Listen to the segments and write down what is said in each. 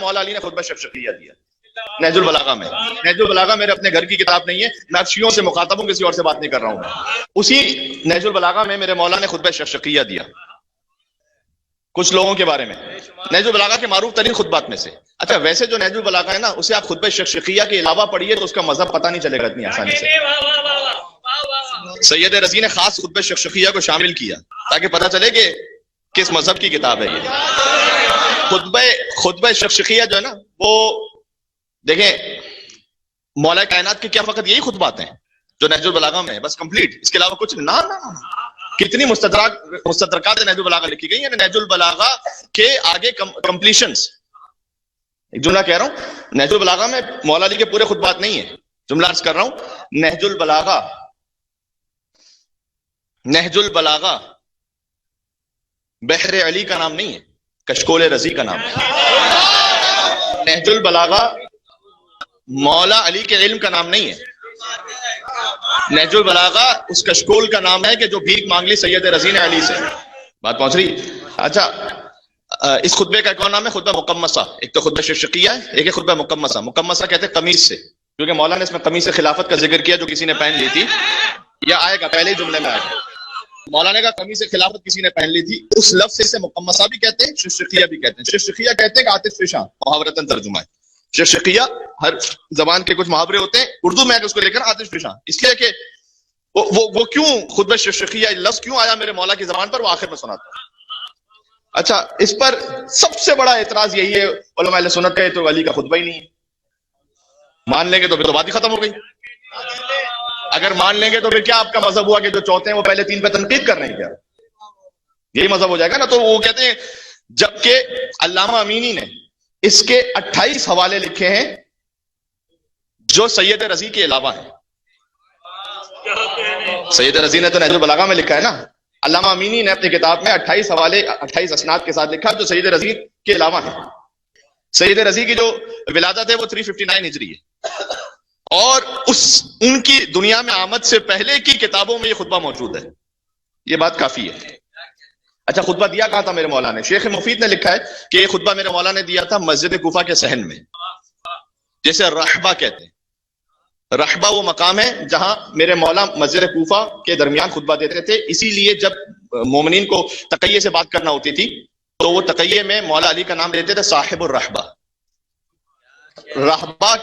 مولا علی نے خطبہ شفشقیہ دیا نہج البلاغہ میں. نہج البلاغہ میرے اپنے گھر کی کتاب نہیں ہے، میں اب شیعوں سے مخاطب ہوں، کسی اور سے بات نہیں کر رہا ہوں. اسی نہج البلاغہ میں میرے مولا نے خطبہ شفشقیہ دیا کچھ لوگوں کے بارے میں، نہج البلاغہ کے معروف ترین خطبات میں سے. اچھا ویسے جو نہج البلاغہ ہے نا، اسے آپ خطبہ شفشقیہ کے علاوہ پڑھیے تو اس کا مذہب پتہ نہیں چلے گا اتنی آسانی سے. سید رضی نے خاص خطبہ شفشقیہ کو شامل کیا تاکہ پتہ چلے کہ کس مذہب کی کتاب ہے یہ. خطبہ شفشقیہ جو ہے نا، وہ دیکھیں مولا کائنات کے کیا فقط یہی خطبات ہیں جو نہج البلاغہ میں بس کمپلیٹ، اس کے علاوہ کچھ نہ کتنی مستدرکات نہج البلاغہ لکھی گئی ہیں. نہج البلاغہ کے آگے کمپلیشنز، ایک جملہ کہہ رہا ہوں، نہج البلاغہ میں مولا علی کے پورے خطبات نہیں ہیں، جملہ عرض کر رہا ہوں. نہج البلاغہ بحر علی کا نام نہیں ہے، کشکول رضی کا نام ہے. نہج البلاغہ مولا علی کے علم کا نام نہیں ہے. نہج البلاغہ اس کشکول کا نام ہے کہ جو بھیک مانگ لی سید رضی نے علی سے. بات پہنچ رہی؟ اچھا اس خطبے کا کون نام ہے؟ خطبہ مقمصہ. ایک تو خطبہ شفشقیہ ہے، ایک ہے خطبہ مقمصہ. مقمصہ کہتے ہیں قمیص سے، کیونکہ مولا نے اس میں قمیص خلافت کا ذکر کیا جو کسی نے پہن لی تھی. یہ آئے گا پہلے ہی جملے میں آئے گا. مولانا کا قمیص خلافت کسی نے پہن لی تھی، اس لفظ سے مقمصہ بھی کہتے ہیں، شفشقیہ بھی کہتے ہیں. شفشقیہ کہتے ہیں کہ آتش فشاں، محاورتاً ترجمہ ہے. شفشقیہ ہر زبان کے کچھ محاورے ہوتے ہیں، اردو میں اس کو لے کر آتش فشاں، اس لیے کہ وہ کیوں خطبہ شفشقیہ لفظ کیوں آیا میرے مولا کی زبان پر، وہ آخر میں سناتا ہوں. اچھا اس پر سب سے بڑا اعتراض یہی ہے علماء اہل سنت کا، تو علی کا خطبہ ہی نہیں ہے. مان لیں گے تو پھر تو بات ہی ختم ہو گئی. اگر مان لیں گے تو پھر کیا آپ کا مذہب ہوا کہ جو چوتھے ہیں وہ پہلے تین پہ تنقید کر رہے ہیں؟ کیا یہی مذہب ہو جائے گا نا؟ تو وہ کہتے ہیں جبکہ علامہ امینی نے اس کے 28 حوالے لکھے ہیں جو سید رضی کے علاوہ ہیں. سید رضی نے تو نہج البلاغہ میں لکھا ہے نا، علامہ امینی نے اپنی کتاب میں 28 حوالے 28 اسناد کے ساتھ لکھا جو سید رضی کے علاوہ ہیں. سید رضی کی جو ولادت ہے وہ 359 ہجری ہے، اور ان کی دنیا میں آمد سے پہلے کی کتابوں میں یہ خطبہ موجود ہے. یہ بات کافی ہے. اچھا خطبہ دیا کہاں تھا میرے مولا نے؟ شیخ مفید نے لکھا ہے کہ یہ خطبہ میرے مولا نے دیا تھا مسجد کوفہ کے صحن میں، جیسے رحبہ کہتے ہیں. رحبہ وہ مقام ہے جہاں میرے مولا مسجد کوفہ کے درمیان خطبہ دیتے تھے. اسی لیے جب مومنین کو تقیے سے بات کرنا ہوتی تھی تو وہ تقیے میں مولا علی کا نام لیتے تھے صاحب الرحبہ. رحبہ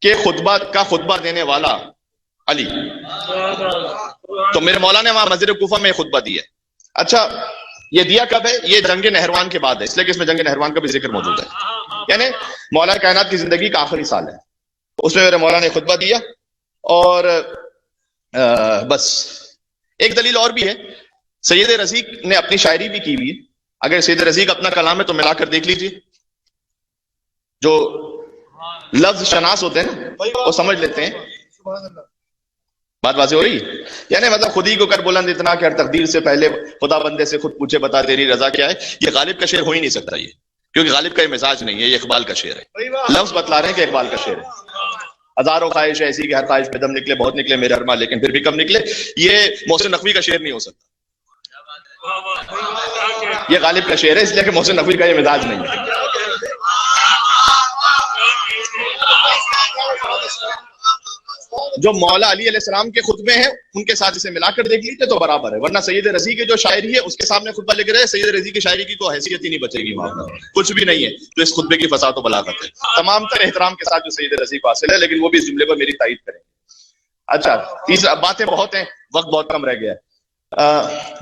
کے خطبہ دینے والا علی. تو میرے مولا نے وہاں مسجد کوفہ میں خطبہ دیا. اچھا یہ دیا کب ہے؟ یہ جنگ نہروان کے بعد ہے، اس لیے کہ اس میں جنگ نہروان کا بھی ذکر موجود ہے. یعنی مولا کائنات کی زندگی کا آخری سال ہے، اس میں میرے مولا نے خطبہ دیا. اور بس ایک دلیل اور بھی ہے، سید رضی نے اپنی شاعری بھی کی ہوئی ہے. اگر سید رضی کا اپنا کلام ہے تو ملا کر دیکھ لیجیے. جو لفظ شناس ہوتے ہیں نا وہ سمجھ لیتے ہیں. بات واضح ہو رہی ہے؟ یعنی مطلب خود ہی کو کر بلند اتنا کہ ہر تقدیر سے پہلے خدا بندے سے خود پوچھے بتا تیری رضا کیا ہے. یہ غالب کا شعر ہو ہی نہیں سکتا یہ، کیونکہ غالب کا یہ مزاج نہیں ہے، یہ اقبال کا شعر ہے. لفظ بتلا رہے ہیں کہ اقبال کا شعر ہے. ہزاروں خواہش ایسی کہ ہر خواہش پہ دم نکلے، بہت نکلے میرے ارما لیکن پھر بھی کم نکلے. یہ محسن نقوی کا شعر نہیں ہو سکتا، یہ غالب کا شعر ہے، اس لیے کہ محسن نقوی کا یہ مزاج نہیں ہے. جو مولا علی علیہ السلام کے خطبے ہیں ان کے ساتھ اسے ملا کر دیکھ لیجیے تو برابر ہے. ورنہ سید رضی کی جو شاعری ہے اس کے سامنے خطبہ لکھ رہے ہیں، سید رضی کی شاعری کی کوئی حیثیت ہی نہیں بچے گی وہاں پر، کچھ بھی نہیں ہے جو اس خطبے کی فساد و بلاغت ہے. تمام تر احترام کے ساتھ جو سید رضی کو حاصل ہے، لیکن وہ بھی اس جملے پر میری تائید کریں گے. اچھا تیسرا، باتیں بہت ہیں، وقت بہت کم رہ گیا ہے.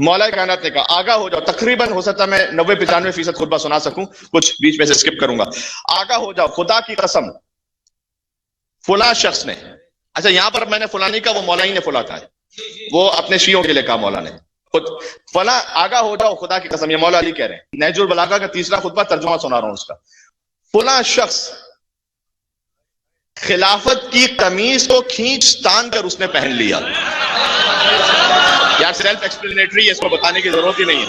مولا کائنات نے کہا آگاہ ہو جاؤ. تقریباً ہو سکتا میں 90-95% خطبہ سنا سکوں، کچھ بیچ میں سے اسکپ کروں گا. آگاہ ہو جاؤ، خدا کی قسم فلاں شخص نے. اچھا یہاں پر میں نے فلاں نہیں کہا، وہ مولا ہی نے فلاں کہا ہے، وہ اپنے شیعوں کے لیے کہا مولا نے. فلاں آگاہ ہو جاؤ خدا کی قسم، یہ مولا علی کہہ رہے ہیں. نہج البلاغہ کا تیسرا خطبہ ترجمہ سنا رہا ہوں اس کا. فلاں شخص خلافت کی قمیص کو کھینچ تان کر اس نے پہن لیا. یار سیلف ایکسپلینیٹری ہے، اس کو بتانے کی ضرورت ہی نہیں ہے.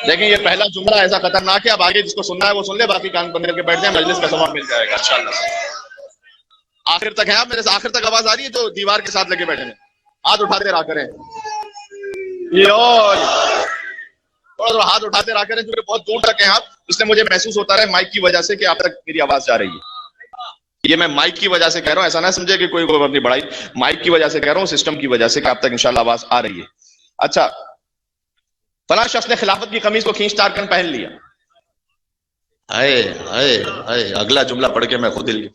دیکھیں یہ پہلا جملہ ایسا خطرناک ہے، اب آگے جس کو سننا ہے وہ سن لے، باقی کان بند کر کے بیٹھ جائیں، مجلس کا ثواب مل جائے گا انشاءاللہ. آخر تک ہے آپ میرے سے؟ آخر تک آواز آ رہی ہے جو دیوار کے ساتھ لگے بیٹھے ہیں؟ ہاتھ اٹھاتے رہا کریں. تھوڑا تھوڑا ہاتھ اٹھاتے رہا کریں کیونکہ بہت دور تک ہیں آپ، اس لیے مجھے محسوس ہوتا رہے مائک کی وجہ سے کہ آپ تک میری آواز جا رہی ہے. یہ میں مائک کی وجہ سے کہہ رہا ہوں، ایسا نہ سمجھے کہ کوئی اپنی بڑائی، مائک کی وجہ سے کہہ رہا ہوں، سسٹم کی وجہ سے کہ آپ تک انشاءاللہ آواز آ رہی ہے. اچھا، فلاں شخص نے خلافت کی قمیض کو کھینچ تار کر پہن لیا. ہائے ہائے ہائے، اگلا جملہ پڑھ کے میں خود ہل گیا.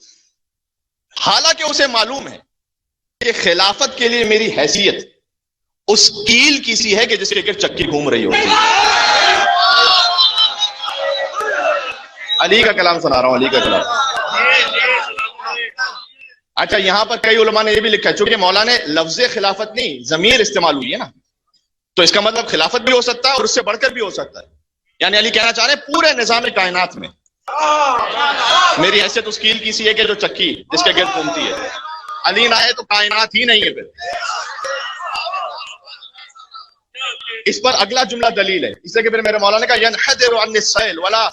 حالانکہ اسے معلوم ہے کہ خلافت کے لیے میری حیثیت اس کیل کی سی ہے کہ جس کے گرد چکی گھوم رہی ہوتی ہے. علی کا کلام سنا رہا ہوں، علی کا کلام. اچھا، یہاں پر کئی علماء نے یہ بھی لکھا ہے چونکہ مولا نے لفظ خلافت نہیں ضمیر استعمال ہوئی ہے نا، تو اس کا مطلب خلافت بھی ہو سکتا ہے اور اس سے بڑھ کر بھی ہو سکتا ہے. یعنی علی کہنا چاہ رہے ہیں پورے نظام کائنات میں میری حیثیت اس کیل کی سی ہے کہ جو چکی جس کے گرد گھومتی ہے. علی نہ ہے تو کائنات ہی نہیں ہے. پھر اس پر اگلا جملہ دلیل ہے، اس لیے کہ پھر میرے مولا نے کہا ينحدر عن السيل ولا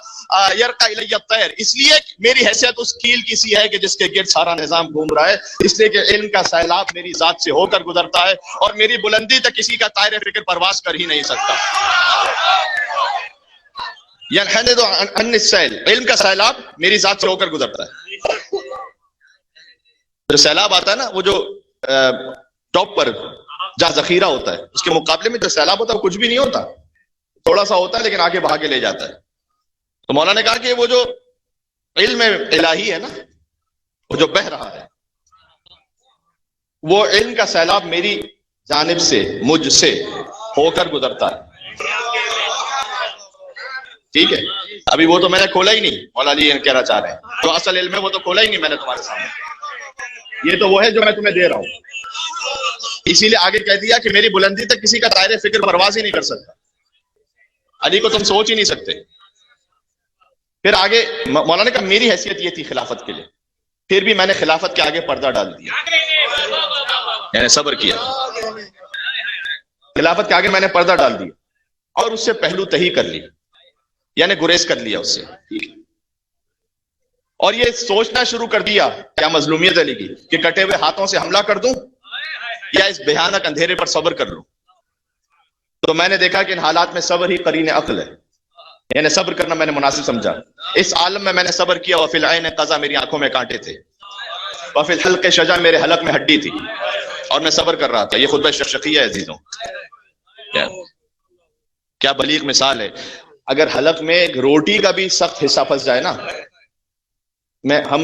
يرقى الي الطير، اس لیے میری حیثیت اس کیل کی سی ہے کہ جس کے گرد سارا نظام گھوم رہا ہے، اس لیے کہ علم کا سیلاب میری ذات سے ہو کر گزرتا ہے اور میری بلندی تک کسی کا طائر فکر پرواز کر ہی نہیں سکتا. ينحدر عن السيل، علم کا سیلاب میری ذات سے ہو کر گزرتا ہے. جو سیلاب آتا ہے نا، وہ جو ٹاپ پر جہاں ذخیرہ ہوتا ہے، اس کے مقابلے میں جو سیلاب ہوتا ہے وہ کچھ بھی نہیں ہوتا، تھوڑا سا ہوتا ہے لیکن آگے بہا کے لے جاتا ہے. تو مولانا نے کہا کہ وہ جو علم الہی ہے نا، وہ جو بہہ رہا ہے، وہ علم کا سیلاب میری جانب سے مجھ سے ہو کر گزرتا ہے. ٹھیک ہے، ابھی وہ تو میں نے کھولا ہی نہیں، مولا علی یہ کہنا چاہ رہے ہیں جو اصل علم ہے وہ تو کھولا ہی نہیں میں نے تمہارے سامنے، یہ تو وہ ہے جو میں تمہیں دے رہا ہوں. اسی لیے آگے کہہ دیا کہ میری بلندی تک کسی کا طائر فکر پرواز ہی نہیں کر سکتا. علی کو تم سوچ ہی نہیں سکتے. پھر آگے مولانا نے کہا میری حیثیت یہ تھی خلافت کے لیے، پھر بھی میں نے خلافت کے آگے پردہ ڈال دیا، یعنی صبر کیا. خلافت کے آگے میں نے پردہ ڈال دیا اور اس سے پہلو تہی کر لی، یعنی گریز کر لیا اس سے. اور یہ سوچنا شروع کر دیا کیا مظلومیت علی کی کہ کٹے ہوئے ہاتھوں سے حملہ کر دوں یا اس بھیانک اندھیرے پر صبر کر لوں. تو میں نے دیکھا کہ ان حالات میں صبر ہی قرین عقل ہے، یعنی صبر کرنا میں نے مناسب سمجھا. اس عالم میں نے صبر کیا. وفی العین قضا، میری آنکھوں میں کانٹے تھے. وفی الحلق شجا، میرے حلق میں ہڈی تھی اور میں صبر کر رہا تھا. یہ خطبہ شفشقیہ ہے عزیزوں، کیا بلیغ مثال ہے. اگر حلق میں ایک روٹی کا بھی سخت حصہ پھنس جائے نا، ہم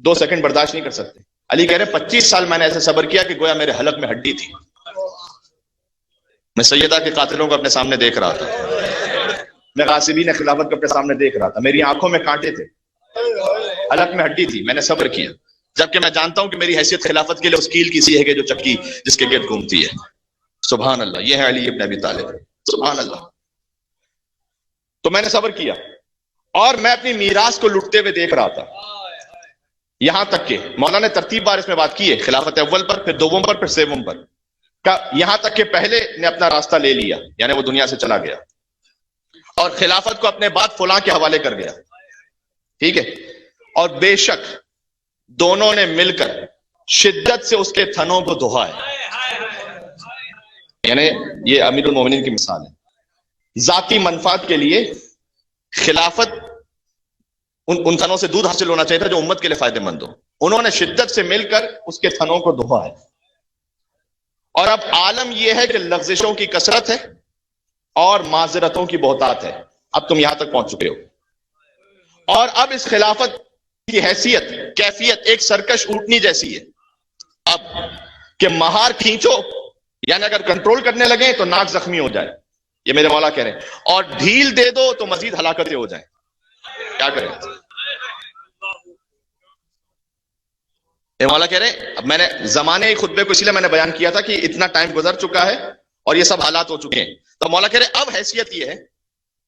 2 سیکنڈ برداشت نہیں کر سکتے. علی کہہ رہے 25 سال میں نے ایسے صبر کیا کہ گویا میرے حلق میں ہڈی تھی. میں سیدہ کے قاتلوں کو اپنے سامنے دیکھ رہا تھا، میں غاصبین خلافت کو اپنے سامنے دیکھ رہا تھا، میری آنکھوں میں کانٹے تھے، حلق میں ہڈی تھی، میں نے صبر کیا، جبکہ میں جانتا ہوں کہ میری حیثیت خلافت کے لیے اس کیل کی سی ہے کہ جو چکی جس کے گرد گھومتی ہے. سبحان اللہ، یہ ہے علی ابن ابی طالب. سبحان اللہ. تو میں نے صبر کیا اور میں اپنی میراث کو لٹتے ہوئے دیکھ رہا تھا، یہاں تک کہ مولانا نے ترتیب بار اس میں بات کی ہے، خلافت اول پر، پھر دوم پر، پھر سیوم پر، یہاں تک کہ پہلے نے اپنا راستہ لے لیا، یعنی وہ دنیا سے چلا گیا اور خلافت کو اپنے بعد فلاں کے حوالے کر گیا. ٹھیک ہے، اور بے شک دونوں نے مل کر شدت سے اس کے تھنوں کو دھوہا ہے. یعنی یہ امیر المومنین کی مثال ہے. ذاتی منفعت کے لیے خلافت ان تھنوں سے دودھ حاصل ہونا چاہیے تھا جو امت کے لیے فائدہ مند ہو. انہوں نے شدت سے مل کر اس کے تھنوں کو دھوہا ہے. اور اب عالم یہ ہے کہ لغزشوں کی کثرت ہے اور معذرتوں کی بہتات ہے. اب تم یہاں تک پہنچ چکے ہو اور اب اس خلافت کی حیثیت کیفیت ایک سرکش اونٹنی جیسی ہے. اب کہ مہار کھینچو، یعنی اگر کنٹرول کرنے لگے تو ناک زخمی ہو جائے، یہ میرے مولا کہہ رہے ہیں، اور ڈھیل دے دو تو مزید ہلاکتیں ہو جائیں. کیا کریں؟ یہ مولا کہہ رہے ہیں. اب میں نے زمانے خطبے کو اسی لیے میں نے بیان کیا تھا کہ اتنا ٹائم گزر چکا ہے اور یہ سب حالات ہو چکے ہیں. تو مولا کہہ رہے اب حیثیت یہ ہے،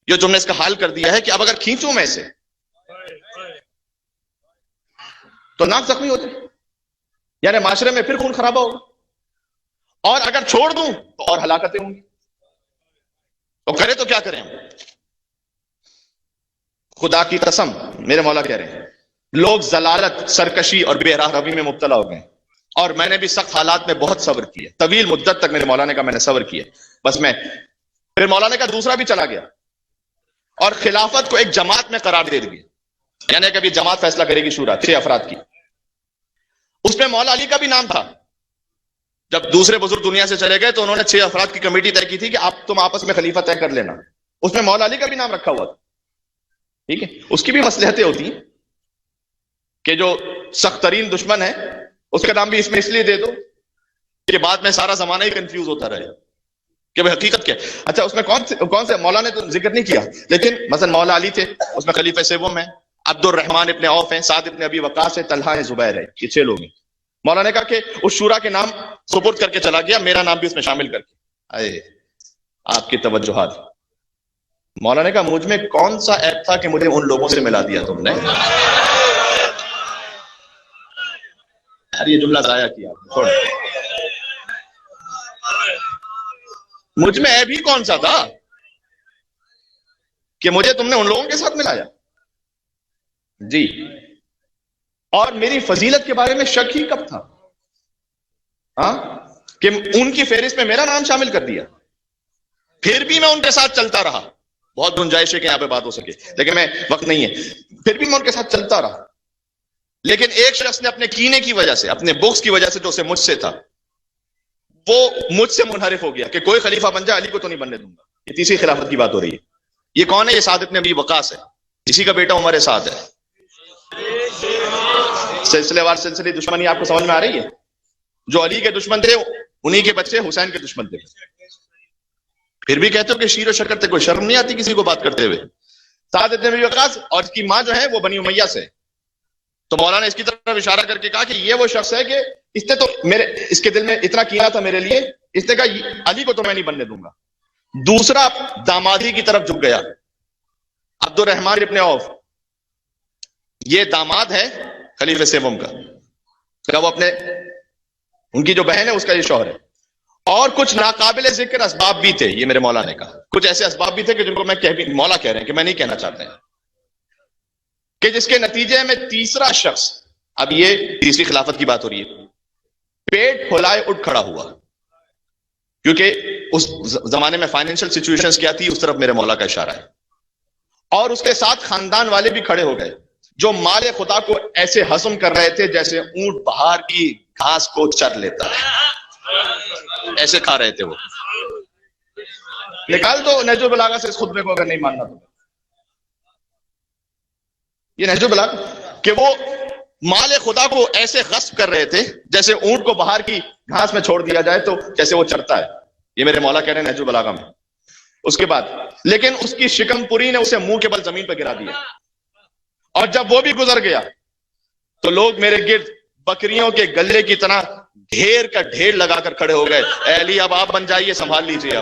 جو تم نے اس کا حال کر دیا ہے کہ اب اگر کھینچوں میں سے تو ناک زخمی ہوتے، یعنی معاشرے میں پھر خون خرابہ ہوگا، اور اگر چھوڑ دوں تو اور ہلاکتیں ہوں گی. تو کرے تو کیا کریں؟ خدا کی قسم میرے مولا کہہ رہے ہیں لوگ ضلالت، سرکشی اور بے راہ روی میں مبتلا ہو گئے، اور میں نے بھی سخت حالات میں بہت صبر کیا، طویل مدت تک میرے مولا نے کہا میں نے صبر کیا. بس میں. پھر مولانا کا دوسرا بھی چلا گیا اور خلافت کو ایک جماعت میں قرار دے دیا. یعنی کہ ابھی جماعت فیصلہ کرے گی شورا 6 افراد کی. اس میں مولا علی کا بھی نام تھا. جب دوسرے بزرگ دنیا سے چلے گئے تو انہوں نے 6 افراد کی کمیٹی طے کی تھی کہ تم آپس میں خلیفہ طے کر لینا. اس میں مولا علی کا بھی نام رکھا ہوا تھا. ٹھیک ہے, اس کی بھی مصلحتیں ہوتی ہیں کہ جو سخت ترین دشمن ہے اس کا نام بھی اس میں اس لیے دے دو کہ بعد میں سارا زمانہ ہی کنفیوز ہوتا رہے کہ وہ حقیقت کیا. اچھا, اس میں کون سے مولا نے تو ذکر نہیں کیا, لیکن مثلا مولا علی تھے, اس میں خلیفہ سیوم ہیں, عبد الرحمن ابن عوف ہیں, سعد ابن ابی وقاص ہے, طلحہ ہے, زبیر ہے. یہ 6 لوگ ہیں. مولا نے کہا کہ اس شورا کے نام سپرد کر کے چلا گیا, میرا نام بھی اس میں شامل کر کے. اے آپ کی توجہات. مولا نے کہا مجھ میں کون سا ایپ تھا کہ مجھے ان لوگوں سے ملا دیا تم نے. یہ جملہ ضائع کیا چھوڑ. مجھ میں ایپ ہی کون سا تھا کہ مجھے تم نے ان لوگوں کے ساتھ ملایا. جی, اور میری فضیلت کے بارے میں شک ہی کب تھا کہ ان کی فہرست میں میرا نام شامل کر دیا. پھر بھی میں ان کے ساتھ چلتا رہا. بہت گنجائش ہے کہ یہاں پہ بات ہو سکے لیکن میں وقت نہیں ہے. پھر بھی میں ان کے ساتھ چلتا رہا. لیکن ایک شخص نے اپنے کینے کی وجہ سے, اپنے بغض کی وجہ سے جو اسے مجھ سے تھا, وہ مجھ سے منحرف ہو گیا کہ کوئی خلیفہ بن جائے علی کو تو نہیں بننے دوں گا. یہ تیسری خلافت کی بات ہو رہی ہے. یہ کون ہے؟ یہ سعد ابن ابی وقاص ہے, اسی کا بیٹا عمر سعد ہے. سلسلے وار سلسلے دشمنی آپ کو سمجھ میں آ رہی ہے؟ جو علی کے دشمن تھے انہی کے بچے حسین کے دشمن تھے. پھر بھی کہتے ہو کہ شیر و شکر تھے, کوئی شرم نہیں آتی کسی کو بات کرتے ہوئے. سعد ابن ابی وقاص اور اس کی ماں جو ہے وہ بنی امیہ سے. تو مولانا اس کی طرف اشارہ کر کے کہا کہ یہ وہ شخص ہے کہ اس نے تو اس کے دل میں اتنا کینہ تھا میرے لیے, اس نے کہا علی کو تو میں نہیں بننے دوں گا. دوسرا دامادی کی طرف جھک گیا, عبد الرحمن ابن عوف. یہ داماد ہے خلیفہ سیوم کا, وہ اپنے ان کی جو بہن ہے اس کا یہ شوہر ہے. اور کچھ ناقابل ذکر اسباب بھی تھے. یہ میرے مولا نے کہا کچھ ایسے اسباب بھی تھے کہ جن کو میں مولا کہہ رہے ہیں کہ میں نہیں کہنا چاہتے ہیں, کہ جس کے نتیجے میں تیسرا شخص, اب یہ تیسری خلافت کی بات ہو رہی ہے, پیٹ پھولائے اٹھ کھڑا ہوا. کیونکہ اس زمانے میں فائنینشل سچویشنز کیا تھی اس طرف میرے مولا کا اشارہ ہے. اور اس کے ساتھ خاندان والے بھی کھڑے ہو گئے جو مال خدا کو ایسے ہضم کر رہے تھے جیسے اونٹ بہار کی گھاس کو چر لیتا ہے, ایسے کھا رہے تھے وہ. نکال دو نہج البلاغہ سے اس خطبے کو اگر نہیں ماننا تو. یہ نہج البلاغہ کہ وہ مال خدا کو ایسے غصب کر رہے تھے جیسے اونٹ کو بہار کی گھاس میں چھوڑ دیا جائے تو جیسے وہ چرتا ہے. یہ میرے مولا کہہ رہے ہیں نہج البلاغہ میں. اس کے بعد لیکن اس کی شکم پوری نے اسے منہ کے بل زمین پہ گرا دیا. اور جب وہ بھی گزر گیا تو لوگ میرے گرد بکریوں کے گلے کی طرح ڈھیر کا ڈھیر لگا کر کھڑے ہو گئے. اے علی اب آپ بن جائیے, سنبھال لیجئے.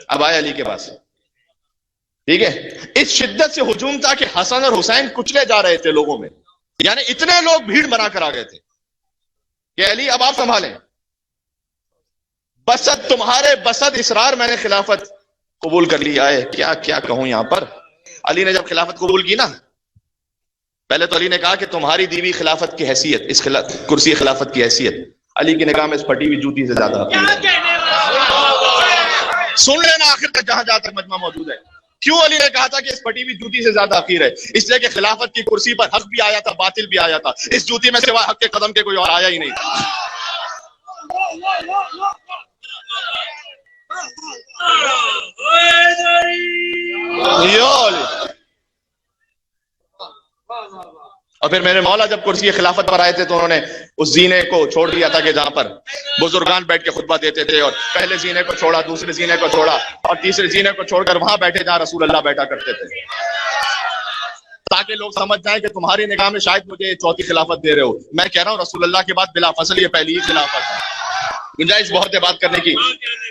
اب آئے علی کے پاس. ٹھیک ہے, اس شدت سے ہجوم تھا کہ حسن اور حسین کچلے جا رہے تھے لوگوں میں. یعنی اتنے لوگ بھیڑ بنا کر آ گئے تھے کہ علی اب آپ سنبھالیں. بسط تمہارے بسط اسرار میں نے خلافت قبول کر لی. آئے کیا کیا کہوں یہاں پر. علی نے جب خلافت قبول کی نا, پہلے تو علی نے کہا کہ تمہاری دیوی خلافت کی حیثیت, اس کرسی خلافت کی حیثیت علی کی نگاہ میں اس پھٹی ہوئی جوتی سے زیادہ ہے. سن لینا آخر تک جہاں جہاں تک مجمع موجود ہے. کیوں علی نے کہا تھا کہ اس پھٹی ہوئی جوتی سے زیادہ حقیر ہے؟ اس لیے کہ خلافت کی کرسی پر حق بھی آیا تھا, باطل بھی آیا تھا. اس جوتی میں سوا حق کے قدم کے کوئی اور آیا ہی نہیں تھا. اور پھر میرے مولا جب کرسی خلافت پر آئے تھے تو انہوں نے اس زینے کو چھوڑ دیا تھا کہ جہاں پر بزرگان بیٹھ کے خطبہ دیتے تھے, اور پہلے زینے کو چھوڑا, دوسرے زینے کو چھوڑا, اور تیسرے زینے کو چھوڑ کر وہاں بیٹھے جہاں رسول اللہ بیٹھا کرتے تھے, تاکہ لوگ سمجھ جائیں کہ تمہاری نگاہ میں شاید مجھے چوتھی خلافت دے رہے ہو. میں کہہ رہا ہوں رسول اللہ کے بعد بلا فصل یہ پہلی ہی خلافت ہے. گنجائش بہت ہے بات کرنے کی,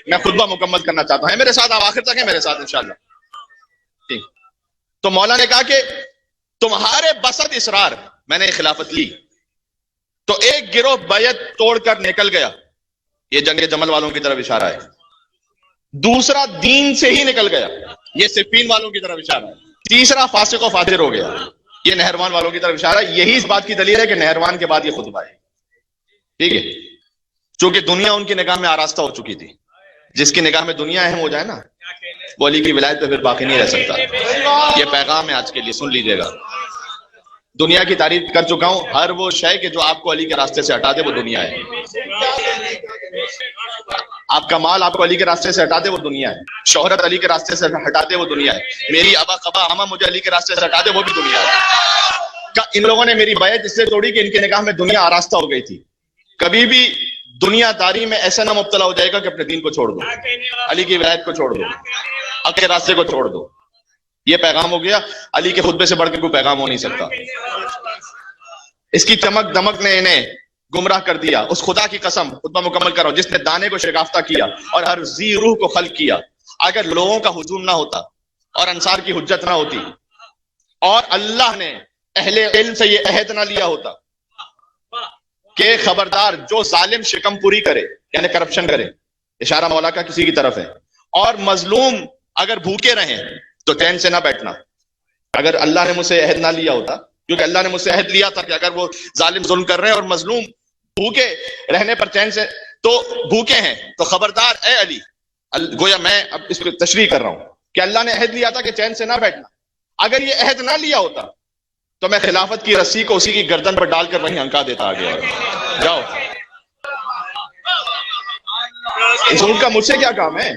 میں خطبہ مکمل کرنا چاہتا ہوں. میرے ساتھ آپ آخر تک ہیں میرے ساتھ انشاءاللہ. ٹھیک, تو مولا نے کہا کہ تمہارے بسط اسرار میں نے خلافت لی. تو ایک گروہ بیعت توڑ کر نکل گیا, یہ جنگ جمل والوں کی طرف اشارہ ہے. دوسرا دین سے ہی نکل گیا, یہ صفین والوں کی طرف اشارہ ہے. تیسرا فاسق و فاجر ہو گیا, یہ نہروان والوں کی طرف اشارہ ہے. یہی اس بات کی دلیل ہے کہ نہروان کے بعد یہ خطبہ ہے. ٹھیک ہے, چونکہ دنیا ان کی نگاہ میں آراستہ ہو چکی تھی. جس کی نگاہ میں دنیا اہم ہو جائے نا وہ علی کی ولایت پہ پھر باقی نہیں رہ سکتا. یہ پیغام ہے آج کے لیے, سن لیجئے گا. دنیا کی تعریف کر چکا ہوں, ہر وہ شے کہ جو آپ کو علی کے راستے سے ہٹا دے وہ دنیا ہے. آپ کا مال آپ کو علی کے راستے سے ہٹا دے وہ دنیا ہے. شہرت علی کے راستے سے ہٹا دے وہ دنیا ہے. میری ابا قبا اما مجھے علی کے راستے سے ہٹا دے وہ بھی دنیا ہے. ان لوگوں نے میری بیعت اس سے توڑی کہ ان کی نگاہ میں دنیا آراستہ ہو گئی تھی. کبھی بھی دنیا داری میں ایسا نہ مبتلا ہو جائے گا کہ اپنے دین کو چھوڑ دو, علی کی ولایت کو چھوڑ دو, حق کے راستے کو چھوڑ دو. یہ پیغام ہو گیا. علی کے خطبے سے بڑھ کے کوئی پیغام ہو نہیں سکتا. اس کی چمک دمک نے انہیں گمراہ کر دیا. اس خدا کی قسم, خطبہ مکمل کر رہا ہوں, جس نے دانے کو شگافتہ کیا اور ہر ذی روح کو خلق کیا. اگر لوگوں کا ہجوم نہ ہوتا اور انصار کی حجت نہ ہوتی اور اللہ نے اہل علم سے یہ عہد نہ لیا ہوتا کہ خبردار جو ظالم شکم پوری کرے یعنی کرپشن کرے, اشارہ مولا کا کسی کی طرف ہے, اور مظلوم اگر بھوکے رہیں تو چین سے نہ بیٹھنا. اگر اللہ نے مجھ سے عہد نہ لیا ہوتا, کیونکہ اللہ نے مجھ سے عہد لیا تھا کہ اگر وہ ظالم ظلم کر رہے ہیں اور مظلوم بھوکے رہنے پر چین سے تو بھوکے ہیں تو خبردار اے علی, گویا میں اب اس کو تشریح کر رہا ہوں کہ اللہ نے عہد لیا تھا کہ چین سے نہ بیٹھنا. اگر یہ عہد نہ لیا ہوتا تو میں خلافت کی رسی کو اسی کی گردن پر ڈال کر وہیں ہنکا دیتا آگے. اور جاؤ, اس اونٹ کا مجھ سے کیا کام ہے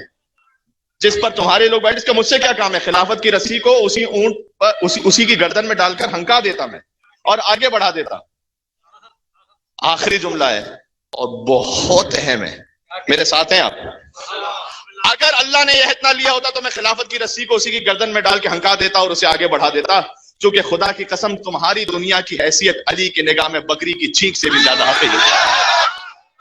جس پر تمہارے لوگ بیٹھے, اس کا مجھ سے کیا کام ہے؟ خلافت کی رسی کو اسی اونٹ پر اسی کی گردن میں ڈال کر ہنکا دیتا میں اور آگے بڑھا دیتا. آخری جملہ ہے اور بہت اہم ہے, میرے ساتھ ہیں آپ. اگر اللہ نے یہ عہد نہ لیا ہوتا تو میں خلافت کی رسی کو اسی کی گردن میں ڈال کے ہنکا دیتا اور اسے آگے بڑھا دیتا. چونکہ خدا کی قسم تمہاری دنیا کی حیثیت علی کی نگاہ میں بکری کی چھینک سے بھی زیادہ حقیر ہے.